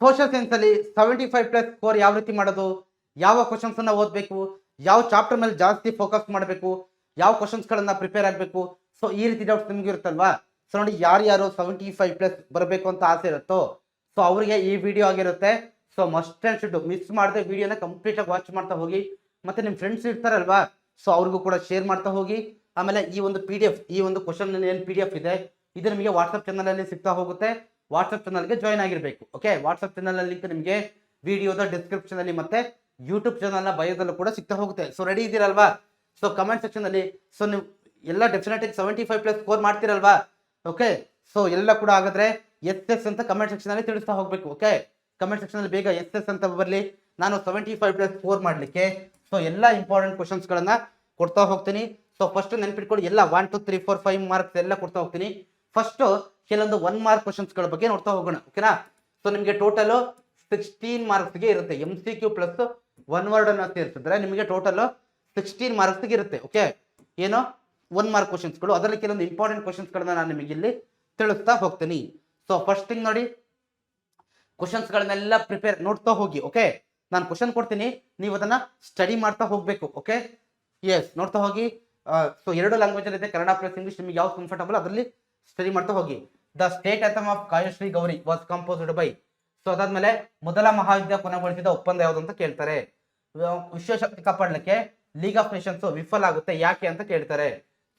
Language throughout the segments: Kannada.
ಸೋಷಿಯಲ್ ಸೈನ್ಸ್ ಅಲ್ಲಿ 75+ ಸ್ಕೋರ್ ಯಾವ ರೀತಿ ಮಾಡೋದು, ಯಾವ ಕ್ವಶನ್ಸ್ ಅನ್ನ ಓದಬೇಕು, ಯಾವ ಚಾಪ್ಟರ್ ಮೇಲೆ ಜಾಸ್ತಿ ಫೋಕಸ್ ಮಾಡಬೇಕು, ಯಾವ ಕ್ವಶನ್ಸ್ ಗಳನ್ನ ಪ್ರಿಪೇರ್ ಆಗಬೇಕು. ಸೊ ಈ ರೀತಿ ಡೌಟ್ಸ್ ನಿಮ್ಗೆ ಇರುತ್ತಲ್ವಾ. ಸೊ ನೋಡಿ, ಯಾರ್ಯಾರು 75+ ಬರಬೇಕು ಅಂತ ಆಸೆ ಇರುತ್ತೋ ಸೊ ಅವರಿಗೆ ಈ ವಿಡಿಯೋ ಆಗಿರುತ್ತೆ. So must and should miss ಮಾಡದೆ ವಿಡಿಯೋನ ಕಂಪ್ಲೀಟ್ ಆಗಿ ವಾಚ್ ಮಾಡ್ತಾ ಹೋಗಿ. ಮತ್ತೆ ನಿಮ್ಮ ಫ್ರೆಂಡ್ಸ್ ಇರ್ತಾರಲ್ವಾ, ಸೊ ಅವ್ರಿಗೂ ಕೂಡ ಶೇರ್ ಮಾಡ್ತಾ ಹೋಗಿ. ಆಮೇಲೆ ಈ ಒಂದು PDF, ಈ ಒಂದು ಕ್ವಶನ್ ಏನು PDF ಇದೆ, ಇದು ನಿಮಗೆ ವಾಟ್ಸ್ಆಪ್ ಚಾನಲ್ ಅಲ್ಲಿ ಸಿಗ್ತಾ ಹೋಗುತ್ತೆ. ವಾಟ್ಸ್ಆಪ್ ಚಾನಲ್ಗೆ ಜಾಯ್ನ್ ಆಗಿರಬೇಕು. ಓಕೆ, ವಾಟ್ಸ್ಆಪ್ ಚಾನಲ್ ಲಿಂಕ್ ನಿಮಗೆ ವಿಡಿಯೋದ ಡಿಸ್ಕ್ರಿಪ್ಷನ್ ಅಲ್ಲಿ ಮತ್ತೆ ಯೂಟ್ಯೂಬ್ ಚಾನಲ್ ನ ಬಯೋದಲ್ಲೂ ಕೂಡ ಸಿಗ್ತಾ ಹೋಗುತ್ತೆ. ಸೊ ರೆಡಿ ಇದ್ದೀರಲ್ವಾ? ಸೊ ಕಮೆಂಟ್ ಸೆಕ್ಷನ್ ಅಲ್ಲಿ ಸೊ ನೀವು ಎಲ್ಲ ಡೆಫಿನೆಟ್ 75+ ಸ್ಕೋರ್ ಮಾಡ್ತೀರಲ್ವಾ? ಓಕೆ, ಸೊ ಎಲ್ಲ ಕೂಡ ಹಾಗಾದ್ರೆ SS ಅಂತ ಕಮೆಂಟ್ ಸೆಕ್ಷನ್ ಅಲ್ಲಿ ತಿಳಿಸ್ತಾ ಹೋಗ್ಬೇಕು. ಓಕೆ, ಕಮೆಂಟ್ ಸೆಕ್ಷನ್ ಅಲ್ಲಿ ಬೇಗ SS ಅಂತ ಬರಲಿ. ನಾನು 75+ ಸ್ಕೋರ್ ಮಾಡ್ಲಿಕ್ಕೆ ಸೊ ಎಲ್ಲ ಇಂಪಾರ್ಟೆಂಟ್ ಕ್ವಶನ್ಸ್ ಗಳನ್ನ ಕೊಡ್ತಾ ಹೋಗ್ತೀನಿ. ಸೊ ಫಸ್ಟ್ ನೆನ್ಪಿಟ್ಕೊಳ್ಳಿ, ಎಲ್ಲ 1 2 3 4 5 ಮಾರ್ಕ್ಸ್ ಎಲ್ಲ ಕೊಡ್ತಾ ಹೋಗ್ತೀನಿ. ಫಸ್ಟ್ ಕೆಲವೊಂದು 1 ಮಾರ್ಕ್ ಕ್ವಶನ್ಸ್ ಗಳ ಬಗ್ಗೆ ನೋಡ್ತಾ ಹೋಗೋಣ. ಓಕೆನಾ? ಸೊ ನಿಮಗೆ ಟೋಟಲ್ 16 ಮಾರ್ಕ್ಸ್ ಗೆ ಇರುತ್ತೆ. MCQ ಪ್ಲಸ್ 1 ವರ್ಡ್ ಅನ್ನು ಸೇರಿಸಿದ್ರೆ ನಿಮಗೆ ಟೋಟಲ್ 16 ಮಾರ್ಕ್ಸ್ ಗೆ ಇರುತ್ತೆ. ಓಕೆ, ಏನೋ 1 ಮಾರ್ಕ್ ಕ್ವಶನ್ಸ್ ಗಳು, ಅದರಲ್ಲಿ ಕೆಲವೊಂದು ಇಂಪಾರ್ಟೆಂಟ್ ಕ್ವಶನ್ಸ್ ಗಳನ್ನ ನಾನು ನಿಮಗೆ ಇಲ್ಲಿ ತಿಳಿಸ್ತಾ ಹೋಗ್ತೀನಿ. ಸೊ ಫಸ್ಟ್ ಥಿಂಗ್ ನೋಡಿ, ಕ್ವಶನ್ಸ್ ಗಳನ್ನೆಲ್ಲ ಪ್ರಿಪೇರ್ ನೋಡ್ತಾ ಹೋಗಿ. ಓಕೆ, ನಾನು ಕ್ವಶನ್ ಕೊಡ್ತೀನಿ, ನೀವು ಅದನ್ನ ಸ್ಟಡಿ ಮಾಡ್ತಾ ಹೋಗ್ಬೇಕು. ಓಕೆ, ಎಸ್, ನೋಡ್ತಾ ಹೋಗಿ. ಸೊ 2 ಲ್ಯಾಂಗ್ವೇಜ್ ಅಲ್ಲಿ ಇದೆ, ಕನ್ನಡ ಪ್ಲಸ್ ಇಂಗ್ಲಿಷ್. ನಿಮಗೆ ಯಾವ್ದು ಕಂಫರ್ಟಬಲ್ ಅದರಲ್ಲಿ ಸ್ಟಡಿ ಮಾಡ್ತಾ ಹೋಗಿ. The state anthem of Kayashree Gowri was composed by. So ಅದಾದ್ಮೇಲೆ ಮೊದಲ ಮಹಾಯುದ್ಧ ಕೊನೆಗೊಳಿಸಿದ ಒಪ್ಪಂದ ಯಾವುದು ಅಂತ ಕೇಳ್ತಾರೆ. ವಿಶ್ವಶಕ್ತಿ ಕಾಪಾಡಲಿಕ್ಕೆ ಲೀಗ್ ಆಫ್ ನೇಷನ್ಸ್ ವಿಫಲ ಆಗುತ್ತೆ ಯಾಕೆ ಅಂತ ಕೇಳ್ತಾರೆ.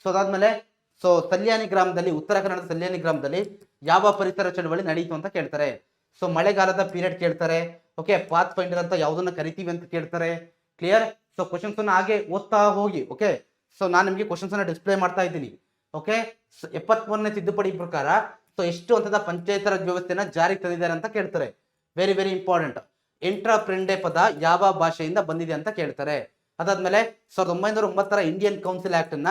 ಸೊ ಅದಾದ್ಮೇಲೆ ಸೊ ಸಲ್ಯಾನಿ ಗ್ರಾಮದಲ್ಲಿ, ಉತ್ತರ ಕನ್ನಡದ ಸಲ್ಯಾನಿ ಗ್ರಾಮದಲ್ಲಿ ಯಾವ ಪರಿಸರ ಚಳವಳಿ ನಡೆಯಿತು ಅಂತ ಕೇಳ್ತಾರೆ. ಸೊ ಮಳೆಗಾಲದ ಪೀರಿಯಡ್ ಕೇಳ್ತಾರೆ. ಓಕೆ, ಪಾತ್ ಫೈಂಡರ್ ಅಂತ ಯಾವ್ದನ್ನ ಕರಿತೀವಿ ಅಂತ ಕೇಳ್ತಾರೆ. ಕ್ಲಿಯರ್? ಸೊ ಕ್ವಶನ್ಸ್ ಅನ್ನ ಹಾಗೆ ಓದ್ತಾ ಹೋಗಿ. ಓಕೆ, ಸೊ ನಾನು ನಿಮಗೆ ಕ್ವಶನ್ಸ್ ಅನ್ನ ಡಿಸ್ಪ್ಲೇ ಮಾಡ್ತಾ ಇದ್ದೀನಿ. ಓಕೆ, 73ನೇ ತಿದ್ದುಪಡಿ ಪ್ರಕಾರ ಸೊ ಎಷ್ಟು ಹಂತದ ಪಂಚಾಯತ್ ರಾಜ್ ವ್ಯವಸ್ಥೆನ ಜಾರಿಗೆ ತಂದಿದ್ದಾರೆ ಅಂತ ಕೇಳ್ತಾರೆ. Very very important. ಎಂಟ್ರಪ್ರೆಂಡೆ ಪದ ಯಾವ ಭಾಷೆಯಿಂದ ಬಂದಿದೆ ಅಂತ ಕೇಳ್ತಾರೆ. ಅದಾದ್ಮೇಲೆ 1909ರ ಇಂಡಿಯನ್ ಕೌನ್ಸಿಲ್ ಆಕ್ಟ್ ಅನ್ನ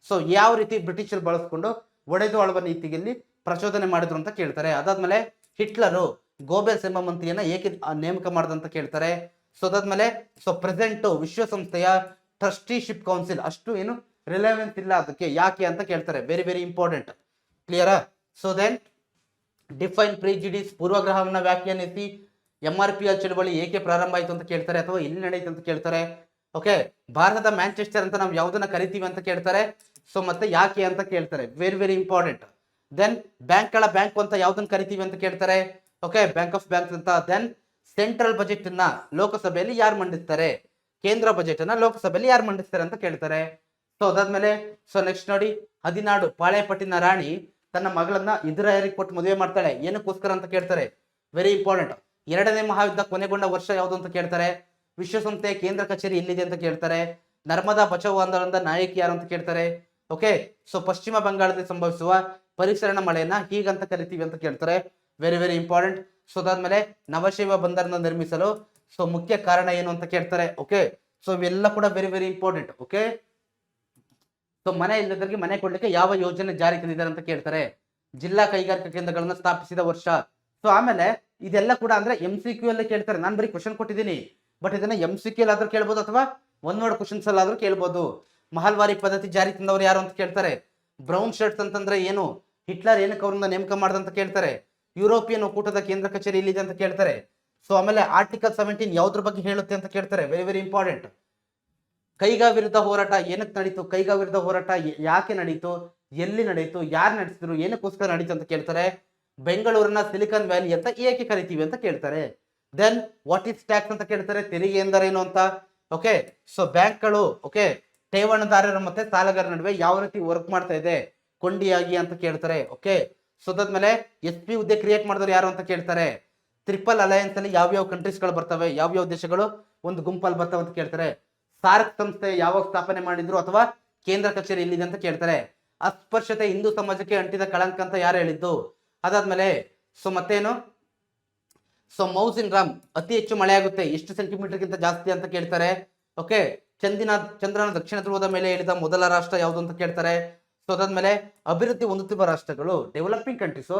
ಸೊ ಯಾವ ರೀತಿ ಬ್ರಿಟಿಷರು ಬಳಸ್ಕೊಂಡು ಒಡೆದು ಆಳುವ ನೀತಿಯಲ್ಲಿ ಪ್ರಚೋದನೆ ಮಾಡಿದ್ರು ಅಂತ ಕೇಳ್ತಾರೆ. ಅದಾದ್ಮೇಲೆ ಹಿಟ್ಲರು ಗೋಬೆಲ್ಸ್ ಎಂಬ ಮಂತ್ರಿಯನ್ನ ಏಕೆ ನೇಮಕ ಮಾಡಿದಂತ ಕೇಳ್ತಾರೆ. ಸೊ ಅದಾದ್ಮೇಲೆ ಸೊ ಪ್ರೆಸೆಂಟ್ ವಿಶ್ವಸಂಸ್ಥೆಯ ಟ್ರಸ್ಟಿಶಿಪ್ ಕೌನ್ಸಿಲ್ ಅಷ್ಟು ಏನು ರಿಲೆವೆನ್ಸ್ ಇಲ್ಲ ಅದಕ್ಕೆ ಯಾಕೆ ಅಂತ ಕೇಳ್ತಾರೆ. Very very important. ಕ್ಲಿಯರಾ? ಸೊ ದೆನ್ ಡಿಫೈನ್ ಪ್ರಿಜುಡಿಸ್, ಪೂರ್ವಗ್ರಹವನ್ನ ವ್ಯಾಖ್ಯಾನಿಸಿ. MRPL ಚಳವಳಿ ಏಕೆ ಪ್ರಾರಂಭ ಆಯಿತು ಅಂತ ಕೇಳ್ತಾರೆ, ಅಥವಾ ಎಲ್ಲಿ ನಡೆಯಿತು ಅಂತ ಕೇಳ್ತಾರೆ. ಓಕೆ, ಭಾರತದ ಮ್ಯಾಂಚೆಸ್ಟರ್ ಅಂತ ನಾವು ಯಾವ್ದನ್ನ ಕರಿತೀವಿ ಅಂತ ಕೇಳ್ತಾರೆ. ಸೊ ಮತ್ತೆ ಯಾಕೆ ಅಂತ ಕೇಳ್ತಾರೆ. Very very important. ದೆನ್ ಬ್ಯಾಂಕ್ಗಳ ಬ್ಯಾಂಕ್ ಅಂತ ಯಾವ್ದನ್ನ ಕರಿತೀವಿ ಅಂತ ಕೇಳ್ತಾರೆ. ಓಕೆ, ಬ್ಯಾಂಕ್ ಆಫ್ ಬ್ಯಾಂಕ್ಸ್ ಅಂತ. ದೆನ್ ಸೆಂಟ್ರಲ್ ಬಜೆಟ್ ಅನ್ನ ಲೋಕಸಭೆಯಲ್ಲಿ ಯಾರು ಮಂಡಿಸ್ತಾರೆ, ಕೇಂದ್ರ ಬಜೆಟ್ ಅನ್ನ ಲೋಕಸಭೆಯಲ್ಲಿ ಯಾರು ಮಂಡಿಸ್ತಾರೆ ಅಂತ ಕೇಳ್ತಾರೆ. ಸೊ ಅದಾದ್ಮೇಲೆ ಸೊ ನೆಕ್ಸ್ಟ್ ನೋಡಿ, ಹದಿನಾಡು ಪಾಳೆಪಟ್ಟಿನ ರಾಣಿ ತನ್ನ ಮಗಳನ್ನ ಇಸ್ರಾಯೇಲಿಗೆ ಕೊಟ್ಟು ಮದುವೆ ಮಾಡ್ತಾಳೆ, ಏನಕ್ಕೋಸ್ಕರ ಅಂತ ಕೇಳ್ತಾರೆ. Very important. 2ನೇ ಮಹಾಯುದ್ಧ ಕೊನೆಗೊಂಡ ವರ್ಷ ಯಾವುದು ಅಂತ ಕೇಳ್ತಾರೆ. ವಿಶ್ವಸಂಸ್ಥೆಯ ಕೇಂದ್ರ ಕಚೇರಿ ಎಲ್ಲಿದೆ ಅಂತ ಕೇಳ್ತಾರೆ. ನರ್ಮದಾ ಬಚಾವ್ ಆಂದೋಲನದ ನಾಯಕಿ ಯಾರು ಅಂತ ಕೇಳ್ತಾರೆ. ಓಕೆ, ಸೊ ಪಶ್ಚಿಮ ಬಂಗಾಳದಲ್ಲಿ ಸಂಭವಿಸುವ ಪರಿಸರಣ ಮಳೆಯನ್ನ ಹೀಗಂತ ಕರಿತೀವಿ ಅಂತ ಕೇಳ್ತಾರೆ. Very very important. ಸೊ ಅದಾದ್ಮೇಲೆ ನವಶೈವ ಬಂದರನ್ನ ನಿರ್ಮಿಸಲು ಸೊ ಮುಖ್ಯ ಕಾರಣ ಏನು ಅಂತ ಕೇಳ್ತಾರೆ. ಓಕೆ, ಸೊ ಇವೆಲ್ಲ ಕೂಡ very very important. Okay, so ಮನೆ ಇಲ್ಲದವರಿಗೆ ಮನೆ ಕೊಡ್ಲಿಕ್ಕೆ ಯಾವ ಯೋಜನೆ ಜಾರಿ ತಂದಿದ್ದಾರೆ ಅಂತ ಕೇಳ್ತಾರೆ. ಜಿಲ್ಲಾ ಕೈಗಾರಿಕಾ ಕೇಂದ್ರಗಳನ್ನ ಸ್ಥಾಪಿಸಿದ ವರ್ಷ. ಸೊ ಆಮೇಲೆ ಇದೆಲ್ಲ ಕೂಡ ಅಂದ್ರೆ MCQ ಅಲ್ಲಿ ಕೇಳ್ತಾರೆ. ನಾನು ಬರೀ ಕ್ವಶನ್ ಕೊಟ್ಟಿದ್ದೀನಿ, ಬಟ್ ಇದನ್ನ MCQ ಆದ್ರೂ ಕೇಳ್ಬೋದು ಅಥವಾ 1 ವರ್ಡ್ ಕ್ವಶನ್ಸ್ ಅಲ್ಲಿ ಆದ್ರೂ ಕೇಳ್ಬೋದು. ಮಹಲ್ವಾರಿ ಪದ್ಧತಿ ಜಾರಿ ತಂದವರು ಯಾರು ಅಂತ ಕೇಳ್ತಾರೆ. ಬ್ರೌನ್ ಶರ್ಟ್ಸ್ ಅಂತಂದ್ರೆ ಏನು, ಹಿಟ್ಲರ್ ಏನಕ್ಕೆ ಅವ್ರನ್ನ ನೇಮಕ ಮಾಡ್ದಂತ ಕೇಳ್ತಾರೆ. ಯುರೋಪಿಯನ್ ಒಕ್ಕೂಟದ ಕೇಂದ್ರ ಕಚೇರಿ ಎಲ್ಲಿದೆ ಅಂತ ಕೇಳ್ತಾರೆ. ಸೊ ಆಮೇಲೆ ಆರ್ಟಿಕಲ್ 17 ಯಾವ್ದ್ರ ಬಗ್ಗೆ ಹೇಳುತ್ತೆ ಅಂತ ಕೇಳ್ತಾರೆ. Very very important. ಕೈಗಾ ವಿರುದ್ಧ ಹೋರಾಟ ಏನಕ್ಕೆ ನಡೀತು, ಕೈಗಾ ವಿರುದ್ಧ ಹೋರಾಟ ಯಾಕೆ ನಡೀತು, ಎಲ್ಲಿ ನಡೀತು, ಯಾರು ನಡೆಸಿದ್ರು, ಏನಕ್ಕೋಸ್ಕರ ನಡೀತು ಅಂತ ಕೇಳ್ತಾರೆ. ಬೆಂಗಳೂರಿನ ಸಿಲಿಕಾನ್ ವ್ಯಾಲಿ ಅಂತ ಏಕೆ ಕರಿತೀವಿ ಅಂತ ಕೇಳ್ತಾರೆ. ದೆನ್ ವಾಟ್ ಇಸ್ ಟ್ಯಾಕ್ಸ್ ಅಂತ ಕೇಳ್ತಾರೆ. ತೆರಿಗೆ ಎಂದರೇನು ಅಂತ. ಓಕೆ, ಸೊ ಬ್ಯಾಂಕ್ಗಳು ಓಕೆ ಠೇವಣಿದಾರರು ಮತ್ತೆ ಸಾಲಗಾರರ ನಡುವೆ ಯಾವ ರೀತಿ ವರ್ಕ್ ಮಾಡ್ತಾ ಇದೆ ಕೊಂಡಿಯಾಗಿ ಅಂತ ಕೇಳ್ತಾರೆ. ಓಕೆ, ಸೊ ಅದಾದ್ಮೇಲೆ SP ಹುದ್ದೆ ಕ್ರಿಯೇಟ್ ಮಾಡಿದವರು ಯಾರು ಅಂತ ಕೇಳ್ತಾರೆ. ಟ್ರಿಪಲ್ ಅಲಯನ್ಸ್ ಅಲ್ಲಿ ಯಾವ್ಯಾವ ಕಂಟ್ರೀಸ್ ಗಳು ಬರ್ತವೆ, ಯಾವ್ಯಾವ ದೇಶಗಳು ಒಂದು ಗುಂಪಲ್ಲಿ ಬರ್ತವೆ ಅಂತ ಕೇಳ್ತಾರೆ. ಸಾರ್ಕ್ ಸಂಸ್ಥೆ ಯಾವಾಗ ಸ್ಥಾಪನೆ ಮಾಡಿದ್ರು ಅಥವಾ ಕೇಂದ್ರ ಕಚೇರಿ ಎಲ್ಲಿದೆ ಅಂತ ಕೇಳ್ತಾರೆ. ಅಸ್ಪೃಶ್ಯತೆ ಹಿಂದೂ ಸಮಾಜಕ್ಕೆ ಅಂಟಿದ ಕಳಂಕ ಅಂತ ಯಾರು ಹೇಳಿದ್ದು. ಅದಾದ್ಮೇಲೆ ಸೊ ಮತ್ತೇನು, ಸೊ ಮೌಸಿನ್ ರಾಮ್ ಅತಿ ಹೆಚ್ಚು ಮಳೆಯಾಗುತ್ತೆ ಎಷ್ಟು ಸೆಂಟಿಮೀಟರ್ಗಿಂತ ಜಾಸ್ತಿ ಅಂತ ಕೇಳ್ತಾರೆ. ಓಕೆ, ಚಂದ್ರನ ದಕ್ಷಿಣ ಧ್ರುವದ ಮೇಲೆ ಇಳಿದ ಮೊದಲ ರಾಷ್ಟ್ರ ಯಾವುದು ಅಂತ ಕೇಳ್ತಾರೆ. ಸೊ ಅದಾದ್ಮೇಲೆ ಅಭಿವೃದ್ಧಿ ಹೊಂದುತ್ತಿರುವ ರಾಷ್ಟ್ರಗಳು ಡೆವಲಪಿಂಗ್ ಕಂಟ್ರೀಸ್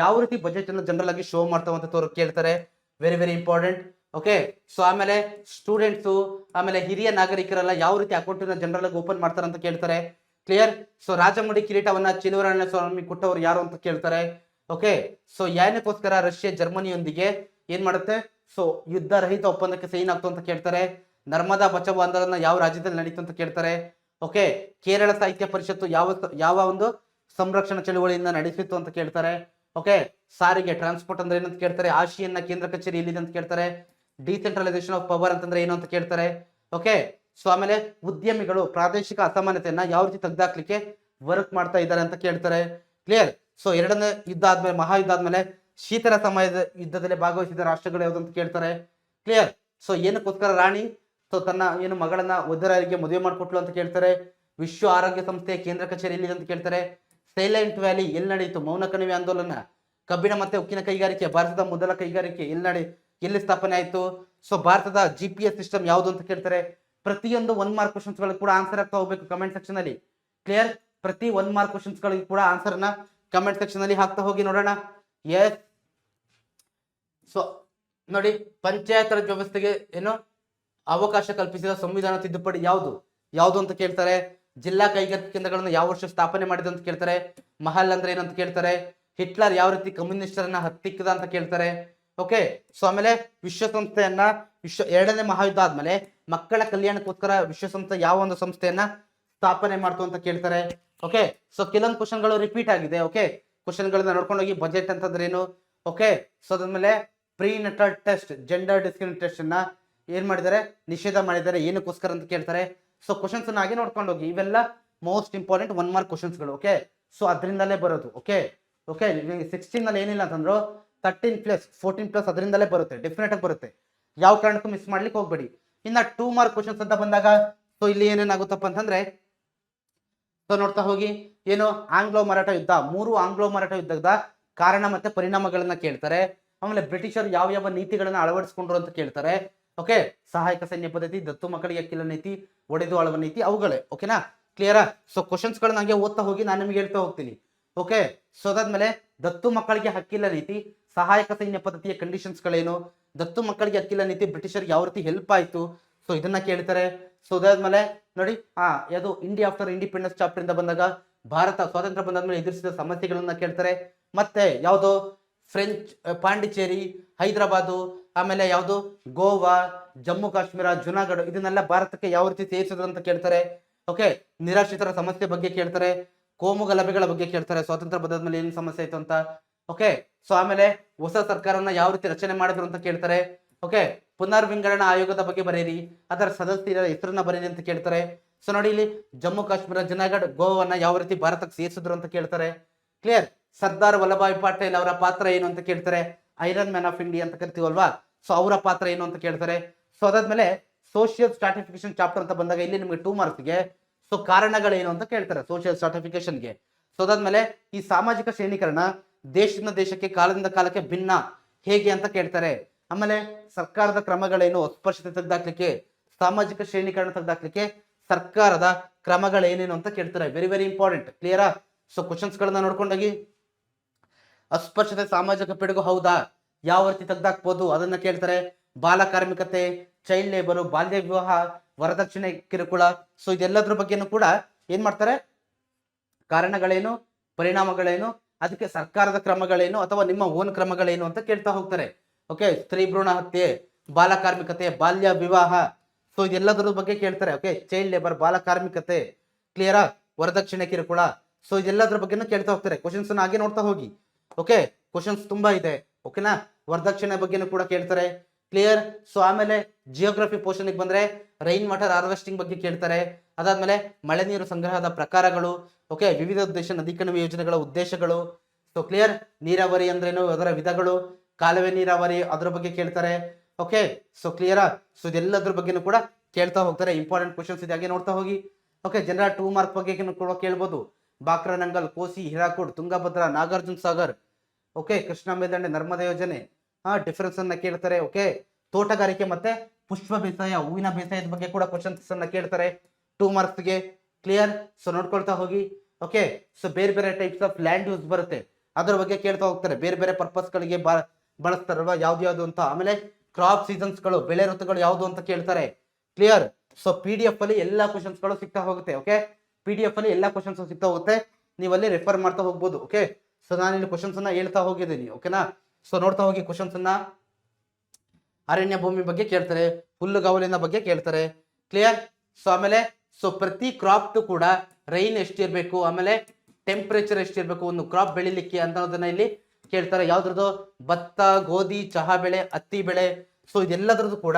ಯಾವ ರೀತಿ ಬಜೆಟ್ ಅನ್ನು ಜನರಲ್ ಆಗಿ ಶೋ ಮಾಡ್ತಾವಂತ ಕೇಳ್ತಾರೆ. Very very important. Okay, so ಆಮೇಲೆ ಸ್ಟೂಡೆಂಟ್ಸು ಆಮೇಲೆ ಹಿರಿಯ ನಾಗರಿಕರೆಲ್ಲ ಯಾವ ರೀತಿ ಅಕೌಂಟ್ ಜನರಲ್ ಆಗಿ ಓಪನ್ ಮಾಡ್ತಾರೆ ಅಂತ ಕೇಳ್ತಾರೆ. ಕ್ಲಿಯರ್? ಸೊ ರಾಜಮುಡಿ ಕಿರೀಟವನ್ನ ಚಿಲುವರಾಯಣ ಸ್ವಾಮಿ ಕೊಟ್ಟವರು ಯಾರು ಅಂತ ಕೇಳ್ತಾರೆ. ಓಕೆ, ಸೊ ಏನಕ್ಕೋಸ್ಕರ ರಷ್ಯಾ ಜರ್ಮನಿಯೊಂದಿಗೆ ಏನ್ ಮಾಡುತ್ತೆ, ಸೊ ಯುದ್ಧ ರಹಿತ ಒಪ್ಪಂದಕ್ಕೆ ಸೈನ್ ಆಗ್ತು ಅಂತ ಕೇಳ್ತಾರೆ. ನರ್ಮದಾ ಬಚಾವ್ ಆಂದೋಲನ ಯಾವ ರಾಜ್ಯದಲ್ಲಿ ನಡೀತು ಅಂತ ಕೇಳ್ತಾರೆ. ಓಕೆ, ಕೇರಳ ಸಾಹಿತ್ಯ ಪರಿಷತ್ತು ಯಾವ ಒಂದು ಸಂರಕ್ಷಣಾ ಚಳುವಳಿಯಿಂದ ನಡೆಸಿತ್ತು ಅಂತ ಕೇಳ್ತಾರೆ. ಓಕೆ, ಸಾರಿಗೆ ಟ್ರಾನ್ಸ್ಪೋರ್ಟ್ ಅಂದ್ರೆ ಏನಂತ ಕೇಳ್ತಾರೆ. ಆಶಿಯನ್ನ ಕೇಂದ್ರ ಕಚೇರಿ ಎಲ್ಲಿದೆ ಅಂತ ಕೇಳ್ತಾರೆ. ಡಿಸೆಂಟ್ರಲೈಸೇಷನ್ ಆಫ್ ಪವರ್ ಅಂತಂದ್ರೆ ಏನು ಅಂತ ಕೇಳ್ತಾರೆ. ಓಕೆ, ಸೊ ಆಮೇಲೆ ಉದ್ಯಮಿಗಳು ಪ್ರಾದೇಶಿಕ ಅಸಮಾನತೆಯನ್ನ ಯಾವ ರೀತಿ ತೆಗೆದಾಕ್ಲಿಕ್ಕೆ ವರ್ಕ್ ಮಾಡ್ತಾ ಇದ್ದಾರೆ ಅಂತ ಕೇಳ್ತಾರೆ. ಕ್ಲಿಯರ್. ಸೊ ಎರಡನೇ ಯುದ್ಧ ಆದ್ಮೇಲೆ, ಮಹಾಯುದ್ಧ ಆದ್ಮೇಲೆ ಶೀತಲ ಸಮಯದ ಯುದ್ಧದಲ್ಲಿ ಭಾಗವಹಿಸಿದ ರಾಷ್ಟ್ರಗಳು ಯಾವ್ದು ಅಂತ ಕೇಳ್ತಾರೆ. ಕ್ಲಿಯರ್. ಸೊ ಏನಕ್ಕೋಸ್ಕರ ರಾಣಿ ಸೊ ತನ್ನ ಏನು ಮಗಳನ್ನ ವಧುವರರಿಗೆ ಮದುವೆ ಮಾಡಿಕೊಟ್ಲು ಅಂತ ಕೇಳ್ತಾರೆ. ವಿಶ್ವ ಆರೋಗ್ಯ ಸಂಸ್ಥೆಯ ಕೇಂದ್ರ ಕಚೇರಿ ಎಲ್ಲಿದೆ ಅಂತ ಕೇಳ್ತಾರೆ. ಸೈಲೆಂಟ್ ವ್ಯಾಲಿ ಎಲ್ಲಿ ನಡೆಯಿತು, ಮೌನ ಕಣಿವೆ ಆಂದೋಲನ. ಕಬ್ಬಿಣ ಮತ್ತೆ ಉಕ್ಕಿನ ಕೈಗಾರಿಕೆ, ಭಾರತದ ಮೊದಲ ಕೈಗಾರಿಕೆ ಎಲ್ಲಿ ಸ್ಥಾಪನೆ ಆಯ್ತು. ಸೊ ಭಾರತದ GPS ಸಿಸ್ಟಮ್ ಯಾವುದು ಅಂತ ಕೇಳ್ತಾರೆ. ಪ್ರತಿಯೊಂದು 1 ಮಾರ್ಕ್ ಕ್ವಶನ್ಸ್ ಗಳು ಕೂಡ ಆನ್ಸರ್ ಆಗ್ತಾ ಹೋಗ್ಬೇಕು ಕಮೆಂಟ್ ಸೆಕ್ಷನ್ ಅಲ್ಲಿ. ಕ್ಲಿಯರ್. ಪ್ರತಿ 1 ಮಾರ್ಕ್ ಕ್ವಶನ್ಸ್ ಗಳಿಗೆ ಕೂಡ ಆನ್ಸರ್ ನ ಕಮೆಂಟ್ ಸೆಕ್ಷನ್ ಅಲ್ಲಿ ಹಾಕ್ತಾ ಹೋಗಿ ನೋಡೋಣ. ಎಸ್. ಸೊ ನೋಡಿ, ಪಂಚಾಯತ್ ರಾಜ್ ವ್ಯವಸ್ಥೆಗೆ ಏನು ಅವಕಾಶ ಕಲ್ಪಿಸಿದ ಸಂವಿಧಾನ ತಿದ್ದುಪಡಿ ಯಾವುದು ಅಂತ ಕೇಳ್ತಾರೆ. ಜಿಲ್ಲಾ ಕೈಗಾರಿಕಾ ಕೇಂದ್ರಗಳನ್ನು ಯಾವ ವರ್ಷ ಸ್ಥಾಪನೆ ಮಾಡಿದೆ ಅಂತ ಕೇಳ್ತಾರೆ. ಮಹಲ್ ಅಂದ್ರೆ ಏನಂತ ಕೇಳ್ತಾರೆ. ಹಿಟ್ಲರ್ ಯಾವ ರೀತಿ ಕಮ್ಯುನಿಸ್ಟರನ್ನ ಹತ್ತಿಕ್ಕದ ಅಂತ ಕೇಳ್ತಾರೆ. ಓಕೆ, ಸೊ ಆಮೇಲೆ ವಿಶ್ವಸಂಸ್ಥೆಯನ್ನ ಎರಡನೇ ಮಹಾಯುದ್ಧ ಆದ್ಮೇಲೆ ಮಕ್ಕಳ ಕಲ್ಯಾಣಕ್ಕೋಸ್ಕರ ವಿಶ್ವಸಂಸ್ಥೆ ಯಾವ ಒಂದು ಸಂಸ್ಥೆಯನ್ನ ಸ್ಥಾಪನೆ ಮಾಡ್ತು ಅಂತ ಕೇಳ್ತಾರೆ. ಓಕೆ, ಸೊ ಕೆಲವೊಂದು ಕ್ವಶನ್ಗಳು ರಿಪೀಟ್ ಆಗಿದೆ. ಓಕೆ, ಕ್ವಶನ್ಗಳನ್ನ ನೋಡ್ಕೊಂಡು ಹೋಗಿ. ಬಜೆಟ್ ಅಂತಂದ್ರೆ ಏನು. ಓಕೆ, ಸೊ ಅದಾದ್ಮೇಲೆ ಪ್ರೀನಟಲ್ ಟೆಸ್ಟ್, ಜೆಂಡರ್ ಡಿಸ್ಕ್ರಿಮಿನೇಷನ್ ಟೆಸ್ಟ್ ಅನ್ನ ಏನ್ ಮಾಡಿದ್ದಾರೆ, ನಿಷೇಧ ಮಾಡಿದ್ದಾರೆ. ಏನಕ್ಕೋಸ್ಕರ ಅಂತ ಕೇಳ್ತಾರೆ. ಸೊ ಕ್ವಶನ್ಸ್ ಹಾಗೆ ನೋಡ್ಕೊಂಡು ಹೋಗಿ. ಇವೆಲ್ಲ ಮೋಸ್ಟ್ ಇಂಪಾರ್ಟೆಂಟ್ 1 ಮಾರ್ಕ್ ಕ್ವಶನ್ಸ್ಗಳು. ಓಕೆ, ಸೊ ಅದರಿಂದಲೇ ಬರೋದು. ಓಕೆ ಓಕೆ 16 ನಲ್ಲಿ ಏನಿಲ್ಲ ಅಂತಂದ್ರು 13+, 14+ ಅದರಿಂದಲೇ ಬರುತ್ತೆ, ಡೆಫಿನೆಟ್ ಆಗಿ ಬರುತ್ತೆ. ಯಾವ ಕಾರಣಕ್ಕೂ ಮಿಸ್ ಮಾಡ್ಲಿಕ್ಕೆ ಹೋಗ್ಬೇಡಿ. ಇನ್ನ 2 ಮಾರ್ಕ್ ಕ್ವಶನ್ಸ್ ಅಂತ ಬಂದಾಗ ಸೊ ಇಲ್ಲಿ ಏನೇನಾಗುತ್ತಪ್ಪ ಅಂತಂದ್ರೆ, ಸೊ ನೋಡ್ತಾ ಹೋಗಿ. ಏನು ಆಂಗ್ಲೋ ಮರಾಠ ಯುದ್ಧ, 3 ಆಂಗ್ಲೋ ಮರಾಠ ಯುದ್ಧದ ಕಾರಣ ಮತ್ತೆ ಪರಿಣಾಮಗಳನ್ನ ಕೇಳ್ತಾರೆ. ಆಮೇಲೆ ಬ್ರಿಟಿಷರು ಯಾವ ನೀತಿಗಳನ್ನ ಅಳವಡಿಸಿಕೊಂಡ್ರು ಅಂತ ಕೇಳ್ತಾರೆ. ಓಕೆ, ಸಹಾಯಕ ಸೈನ್ಯ ಪದ್ಧತಿ, ದತ್ತು ಮಕ್ಕಳಿಗೆ ಅಕ್ಕಿಲ ನೀತಿ, ಒಡೆದು ಆಳುವ ನೀತಿ, ಅವುಗಳೇ. ಓಕೆನಾ, ಕ್ಲಿಯರಾ. ಸೊ ಕ್ವಶನ್ಸ್ ಗಳನ್ನ ಹಂಗೆ ಓದ್ತಾ ಹೋಗಿ, ನಾನು ನಿಮ್ಗೆ ಹೇಳ್ತಾ ಹೋಗ್ತೀನಿ. ಓಕೆ, ಸೊ ಅದಾದ್ಮೇಲೆ ದತ್ತು ಮಕ್ಕಳಿಗೆ ಹಕ್ಕಿಲ್ಲ ನೀತಿ, ಸಹಾಯಕ ಸೈನ್ಯ ಪದ್ಧತಿಯ ಕಂಡೀಷನ್ಸ್ ಗಳೇನು, ದತ್ತು ಮಕ್ಕಳಿಗೆ ಹಕ್ಕಿಲ್ಲ ನೀತಿ ಬ್ರಿಟಿಷರಿಗೆ ಯಾವ ರೀತಿ ಹೆಲ್ಪ್ ಆಯ್ತು, ಸೊ ಇದನ್ನ ಕೇಳ್ತಾರೆ. ಸೊ ಅದಾದ್ಮೇಲೆ ನೋಡಿ, ಯಾವುದು ಇಂಡಿಯಾ ಆಫ್ಟರ್ ಇಂಡಿಪೆಂಡೆನ್ಸ್ ಚಾಪ್ಟರ್ ಇಂದ ಬಂದಾಗ ಭಾರತ ಸ್ವಾತಂತ್ರ್ಯ ಬಂದಾದ್ಮೇಲೆ ಎದುರಿಸಿದ ಸಮಸ್ಯೆಗಳನ್ನ ಕೇಳ್ತಾರೆ. ಮತ್ತೆ ಯಾವುದು ಫ್ರೆಂಚ್, ಪಾಂಡಿಚೇರಿ, ಹೈದರಾಬಾದು, ಆಮೇಲೆ ಯಾವುದು ಗೋವಾ, ಜಮ್ಮು ಕಾಶ್ಮೀರ, ಜುನಾಗಢ, ಇದನ್ನೆಲ್ಲ ಭಾರತಕ್ಕೆ ಯಾವ ರೀತಿ ಸೇರಿಸಿದ್ರು ಅಂತ ಕೇಳ್ತಾರೆ. ಓಕೆ, ನಿರಾಶ್ರಿತರ ಸಮಸ್ಯೆ ಬಗ್ಗೆ ಕೇಳ್ತಾರೆ. ಕೋಮು ಗಲಭೆಗಳ ಬಗ್ಗೆ ಕೇಳ್ತಾರೆ. ಸ್ವಾತಂತ್ರ್ಯ ಬಂದಾದ್ಮೇಲೆ ಏನು ಸಮಸ್ಯೆ ಆಯ್ತು ಅಂತ. ಓಕೆ, ಸೊ ಆಮೇಲೆ ಹೊಸ ಸರ್ಕಾರನ ಯಾವ ರೀತಿ ರಚನೆ ಮಾಡಿದ್ರು ಅಂತ ಕೇಳ್ತಾರೆ. ಓಕೆ, ಪುನರ್ ವಿಂಗಡಣಾ ಆಯೋಗದ ಬಗ್ಗೆ ಬರೀರಿ, ಅದರ ಸದಸ್ಯರ ಹೆಸರನ್ನ ಬರೀರಿ ಅಂತ ಕೇಳ್ತಾರೆ. ಸೊ ನೋಡಿ, ಇಲ್ಲಿ ಜಮ್ಮು ಕಾಶ್ಮೀರ, ಜುನಾಗಢ, ಗೋವಾನ ಯಾವ ರೀತಿ ಭಾರತಕ್ಕೆ ಸೇರಿಸಿದ್ರು ಅಂತ ಕೇಳ್ತಾರೆ. ಕ್ಲಿಯರ್. ಸರ್ದಾರ್ ವಲ್ಲಭಾಯ್ ಪಟೇಲ್ ಅವರ ಪಾತ್ರ ಏನು ಅಂತ ಕೇಳ್ತಾರೆ. ಐರನ್ ಮ್ಯಾನ್ ಆಫ್ ಇಂಡಿಯಾ ಅಂತ ಕರಿತೀವಲ್ವಾ, ಸೊ ಅವರ ಪಾತ್ರ ಏನು ಅಂತ ಕೇಳ್ತಾರೆ. ಸೊ ಅದಾದ್ಮೇಲೆ ಸೋಷಿಯಲ್ ಸ್ಟ್ರಾಟಿಫಿಕೇಶನ್ ಚಾಪ್ಟರ್ ಅಂತ ಬಂದಾಗ ಇಲ್ಲಿ ನಿಮಗೆ 2 ಮಾರ್ಕ್ಸ್ಗೆ ಸೊ ಕಾರಣಗಳೇನು ಅಂತ ಕೇಳ್ತಾರೆ ಸೋಷಿಯಲ್ ಸ್ಟ್ರಾಟಿಫಿಕೇಶನ್ಗೆ. ಸೊ ಅದಾದ್ಮೇಲೆ ಈ ಸಾಮಾಜಿಕ ಶ್ರೇಣೀಕರಣ ದೇಶದಿಂದ ದೇಶಕ್ಕೆ ಕಾಲದಿಂದ ಕಾಲಕ್ಕೆ ಭಿನ್ನ ಹೇಗೆ ಅಂತ ಕೇಳ್ತಾರೆ. ಆಮೇಲೆ ಸರ್ಕಾರದ ಕ್ರಮಗಳೇನು, ಅಸ್ಪೃಶ್ಯತೆ ತೆಗೆದಾಕ್ಲಿಕ್ಕೆ, ಸಾಮಾಜಿಕ ಶ್ರೇಣೀಕರಣ ತೆಗೆದಾಕ್ಲಿಕ್ಕೆ ಸರ್ಕಾರದ ಕ್ರಮಗಳೇನೇನು ಅಂತ ಕೇಳ್ತಾರೆ. Very very important. ಕ್ಲಿಯರಾ. ಸೊ ಕ್ವಶನ್ಸ್ ಗಳನ್ನ ನೋಡ್ಕೊಂಡೋಗಿ. ಅಸ್ಪೃಶ್ಯತೆ ಸಾಮಾಜಿಕ ಪಿಡುಗು ಹೌದಾ, ಯಾವ ರೀತಿ ತೆಗೆದಾಕ್ಬೋದು ಅದನ್ನ ಕೇಳ್ತಾರೆ. ಬಾಲ ಕಾರ್ಮಿಕತೆ, ಚೈಲ್ಡ್ ಲೇಬರ್, ಬಾಲ್ಯ ವಿವಾಹ, ವರದಕ್ಷಿಣೆ ಕಿರುಕುಳ, ಸೊ ಇದೆಲ್ಲದ್ರ ಬಗ್ಗೆನೂ ಕೂಡ ಏನ್ ಮಾಡ್ತಾರೆ, ಕಾರಣಗಳೇನು, ಪರಿಣಾಮಗಳೇನು, ಅದಕ್ಕೆ ಸರ್ಕಾರದ ಕ್ರಮಗಳೇನು ಅಥವಾ ನಿಮ್ಮ ಓನ್ ಕ್ರಮಗಳೇನು ಅಂತ ಕೇಳ್ತಾ ಹೋಗ್ತಾರೆ. ಓಕೆ, ಸ್ತ್ರೀ ಭ್ರೂಣ ಹತ್ಯೆ, ಬಾಲ ಕಾರ್ಮಿಕತೆ, ಬಾಲ್ಯ ವಿವಾಹ, ಸೊ ಇದೆಲ್ಲದ್ರ ಬಗ್ಗೆ ಕೇಳ್ತಾರೆ. ಓಕೆ, ಚೈಲ್ಡ್ ಲೇಬರ್, ಬಾಲ ಕಾರ್ಮಿಕತೆ, ಕ್ಲಿಯರಾ, ವರದಕ್ಷಿಣೆ ಕಿರುಕುಳ, ಸೊ ಇದೆಲ್ಲದ್ರ ಬಗ್ಗೆನೂ ಕೇಳ್ತಾ ಹೋಗ್ತಾರೆ. ಕ್ವಶನ್ಸ್ ಹಾಗೆ ನೋಡ್ತಾ ಹೋಗಿ. ಓಕೆ, ಕ್ವಶನ್ಸ್ ತುಂಬಾ ಇದೆ. ಓಕೆನಾ, ವರದಕ್ಷಿಣೆ ಬಗ್ಗೆನೂ ಕೂಡ ಕೇಳ್ತಾರೆ. ಕ್ಲಿಯರ್. ಸೊ ಆಮೇಲೆ ಜಿಯೋಗ್ರಫಿ ಪೋರ್ಷನ್ಗೆ ಬಂದ್ರೆ ರೈನ್ ವಾಟರ್ ಹಾರ್ವೆಸ್ಟಿಂಗ್ ಬಗ್ಗೆ ಕೇಳ್ತಾರೆ. ಅದಾದ್ಮೇಲೆ ಮಳೆ ನೀರು ಸಂಗ್ರಹದ ಪ್ರಕಾರಗಳು. ಓಕೆ, ವಿವಿಧ ಉದ್ದೇಶ ನದಿ ಕಣಿವೆ ಯೋಜನೆಗಳ ಉದ್ದೇಶಗಳು. So clear. ನೀರಾವರಿ ಅಂದ್ರೇನು, ಅದರ ವಿಧಗಳು, ಕಾಲುವೆ ನೀರಾವರಿ ಅದರ ಬಗ್ಗೆ ಕೇಳ್ತಾರೆ. ಓಕೆ, ಸೊ ಕ್ಲಿಯರಾ. ಸೊ ಇದೆಲ್ಲದ್ರ ಬಗ್ಗೆನೂ ಕೂಡ ಕೇಳ್ತಾ ಹೋಗ್ತಾರೆ. ಇಂಪಾರ್ಟೆಂಟ್ ಕ್ವಶನ್ಸ್ ಇದೆ, ಹಾಗೆ ನೋಡ್ತಾ ಹೋಗಿ. ಓಕೆ, ಜನರಲ್ 2 ಮಾರ್ಕ್ ಬಗ್ಗೆ ಕೂಡ ಕೇಳ್ಬೋದು. ಬಾಕ್ರಾನಂಗಲ್, ಕೋಸಿ, ಹಿರಾಕುಡ್, ತುಂಗಭದ್ರಾ, ನಾಗಾರ್ಜುನ ಸಾಗರ್, ಓಕೆ, ಕೃಷ್ಣಾ ಮೇಲ್ದಂಡೆ, ನರ್ಮದಾ ಯೋಜನೆ, ಡಿಫರೆನ್ಸ್ ಅನ್ನ ಕೇಳ್ತಾರೆ. ಓಕೆ, ತೋಟಗಾರಿಕೆ ಮತ್ತೆ ಪುಷ್ಪ ಬೇಸಾಯ, ಹೂವಿನ ಬೇಸಾಯದ ಬಗ್ಗೆ ಕೂಡ ಕ್ವಶನ್ಸ್ ಅನ್ನ ಕೇಳ್ತಾರೆ 2 ಮಾರ್ಕ್ಸ್ಗೆ. ಕ್ಲಿಯರ್. ಸೊ ನೋಡ್ಕೊಳ್ತಾ ಹೋಗಿ. ಓಕೆ, ಸೊ ಬೇರೆ ಬೇರೆ ಟೈಪ್ಸ್ ಆಫ್ ಲ್ಯಾಂಡ್ ಯೂಸ್ ಬರುತ್ತೆ, ಅದ್ರ ಬಗ್ಗೆ ಕೇಳ್ತಾ ಹೋಗ್ತಾರೆ. ಬೇರೆ ಬೇರೆ ಪರ್ಪಸ್ ಗಳಿಗೆ ಬಳಸ್ತಾರಲ್ವಾ, ಯಾವ್ದು ಅಂತ. ಆಮೇಲೆ ಕ್ರಾಪ್ ಸೀಸನ್ಸ್ ಗಳು, ಬೆಳೆ ಋತುಗಳು ಯಾವ್ದು ಅಂತ ಕೇಳ್ತಾರೆ. ಕ್ಲಿಯರ್. ಸೊ PDF ಅಲ್ಲಿ ಎಲ್ಲಾ ಕ್ವಶನ್ಸ್ ಗಳು ಸಿಗ್ತಾ ಹೋಗುತ್ತೆ. ಓಕೆ, PDF ಅಲ್ಲಿ ಎಲ್ಲಾ ಕ್ವಶನ್ಸ್ ಸಿಗ್ತಾ ಹೋಗುತ್ತೆ, ನೀವಲ್ಲಿ ರೆಫರ್ ಮಾಡ್ತಾ ಹೋಗ್ಬೋದು. ಓಕೆ, ಸೊ ನಾನು ಇಲ್ಲಿ ಕ್ವಶನ್ಸ್ ಅನ್ನ ಹೇಳ್ತಾ ಹೋಗಿದ್ದೀನಿ. ಓಕೆನಾ. ಸೊ ನೋಡ್ತಾ ಹೋಗಿ ಕ್ವಶನ್ಸ್ ಅನ್ನ. ಅರಣ್ಯ ಭೂಮಿ ಬಗ್ಗೆ ಕೇಳ್ತಾರೆ, ಹುಲ್ಲುಗಾವಲಿನ ಬಗ್ಗೆ ಕೇಳ್ತಾರೆ. ಕ್ಲಿಯರ್. ಸೊ ಆಮೇಲೆ ಸೊ ಪ್ರತಿ ಕ್ರಾಪ್ ಕೂಡ ರೈನ್ ಎಷ್ಟಿರ್ಬೇಕು, ಆಮೇಲೆ ಟೆಂಪರೇಚರ್ ಎಷ್ಟಿರ್ಬೇಕು ಒಂದು ಕ್ರಾಪ್ ಬೆಳಿಲಿಕ್ಕೆ ಅನ್ನೋದನ್ನ ಇಲ್ಲಿ ಕೇಳ್ತಾರೆ. ಯಾವ್ದ್ರದ್ದು? ಭತ್ತ, ಗೋಧಿ, ಚಹಾ ಬೆಳೆ, ಹತ್ತಿ ಬೆಳೆ. ಸೊ ಇದೆಲ್ಲದ್ರದ್ದು ಕೂಡ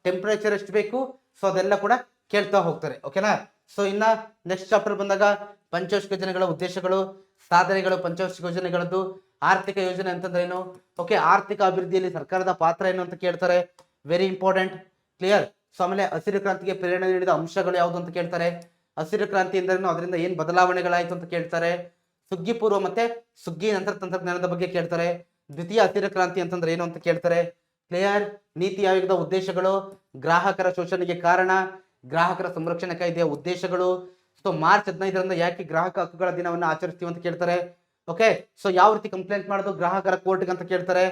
ಟೆಂಪರೇಚರ್ ಎಷ್ಟು ಬೇಕು, ಸೊ ಅದೆಲ್ಲ ಕೂಡ ಕೇಳ್ತಾ ಹೋಗ್ತಾರೆ. ಓಕೆನಾ. ಸೊ ಇನ್ನ ನೆಕ್ಸ್ಟ್ ಚಾಪ್ಟರ್ ಬಂದಾಗ ಪಂಚವಾರ್ಷಿಕ ಯೋಜನೆಗಳ ಉದ್ದೇಶಗಳು, ಸಾಧನೆಗಳು, ಪಂಚವಾರ್ಷಿಕ ಯೋಜನೆಗಳದ್ದು, ಆರ್ಥಿಕ ಯೋಜನೆ ಅಂತಂದ್ರೆ ಏನು, ಓಕೆ, ಆರ್ಥಿಕ ಅಭಿವೃದ್ಧಿಯಲ್ಲಿ ಸರ್ಕಾರದ ಪಾತ್ರ ಏನು ಅಂತ ಕೇಳ್ತಾರೆ. Very important. ಕ್ಲಿಯರ್. ಸೊ ಆಮೇಲೆ ಹಸಿರು ಕ್ರಾಂತಿಗೆ ಪ್ರೇರಣೆ ನೀಡಿದ ಅಂಶಗಳು ಯಾವುದು ಅಂತ ಕೇಳ್ತಾರೆ. ಹಸಿರು ಕ್ರಾಂತಿ ಎಂದರೇನು, ಅದರಿಂದ ಏನ್ ಬದಲಾವಣೆಗಳಾಯ್ತು ಅಂತ ಕೇಳ್ತಾರೆ. ಸುಗ್ಗಿ ಪೂರ್ವ ಮತ್ತೆ ಸುಗ್ಗಿ ನಂತರ ತಂತ್ರಜ್ಞಾನದ ಬಗ್ಗೆ ಕೇಳ್ತಾರೆ. ದ್ವಿತೀಯ ಹಸಿರು ಕ್ರಾಂತಿ ಅಂತಂದ್ರೆ ಏನು ಅಂತ ಕೇಳ್ತಾರೆ. ಕ್ಲಿಯರ್. ನೀತಿ ಆಯೋಗದ ಉದ್ದೇಶಗಳು, ಗ್ರಾಹಕರ ಶೋಷಣೆಗೆ ಕಾರಣ, ಗ್ರಾಹಕರ ಸಂರಕ್ಷಣೆ ಕಾಯ್ದೆಯ ಉದ್ದೇಶಗಳು. ಸೊ ಮಾರ್ಚ್ 15ರಂದು ಯಾಕೆ ಗ್ರಾಹಕ ಹಕ್ಕುಗಳ ದಿನವನ್ನು ಆಚರಿಸ್ತೀವಿ ಅಂತ ಕೇಳ್ತಾರೆ. ಓಕೆ. ಸೊ ಯಾವ ರೀತಿ ಕಂಪ್ಲೇಂಟ್ ಮಾಡೋದು ಗ್ರಾಹಕರ ಕೋರ್ಟ್ಗೆ ಅಂತ ಕೇಳ್ತಾರೆ.